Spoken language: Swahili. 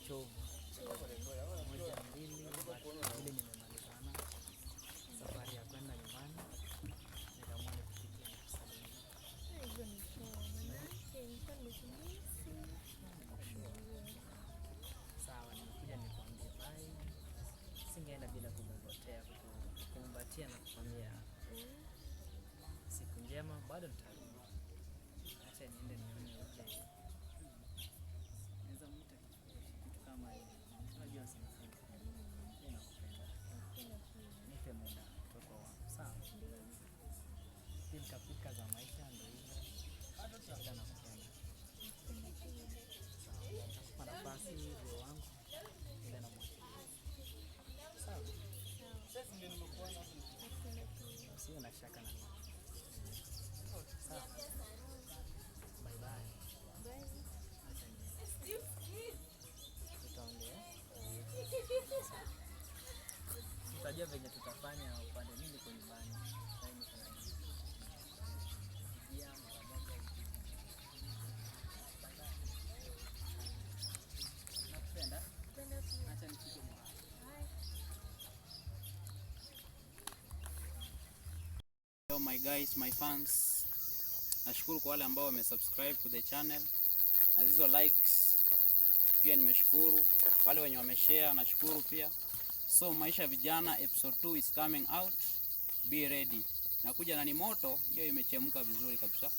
uchovu. Moja mbili, vile nimemalizana safari ya kwenda nyumbani, nikaamua nikupitie na kusalimia. Hivyo ni poa, manake nilikuwa nimekimisi. Sawa, nimekuja nikwambie bye. Singeenda bila kukumbatia na kukwambia siku njema, bado nitarudi. Acha niende nione uje. Naweza mwita kitu kama hivi. Unajua sana sana. Mimi nakupenda. Nipe muda mtoto wangu. Sawa? Pilika za maisha ndio hivyo. Ila nakupenda. Sawa. Nakupa nafasi roho wangu. Ila namwachilia. Sawa? Sasa ndio nimekuona hapo. Usiwe na shaka na mimi. Sawa. Bye bye. Bye. Tutaongea. Tutajua venye tutafanya upande mimi niko nyumbani. Sasa niko na ya mmoja hivi. Nakupenda. Acha nipige mwa. Hello my guys, my fans. Nashukuru kwa wale ambao wamesubscribe to the channel. Na hizo likes pia nimeshukuru. Wale wenye wameshare nashukuru pia. So Maisha Vijana episode 2 is coming out. Be ready. Nakuja na ni moto, hiyo imechemka vizuri kabisa.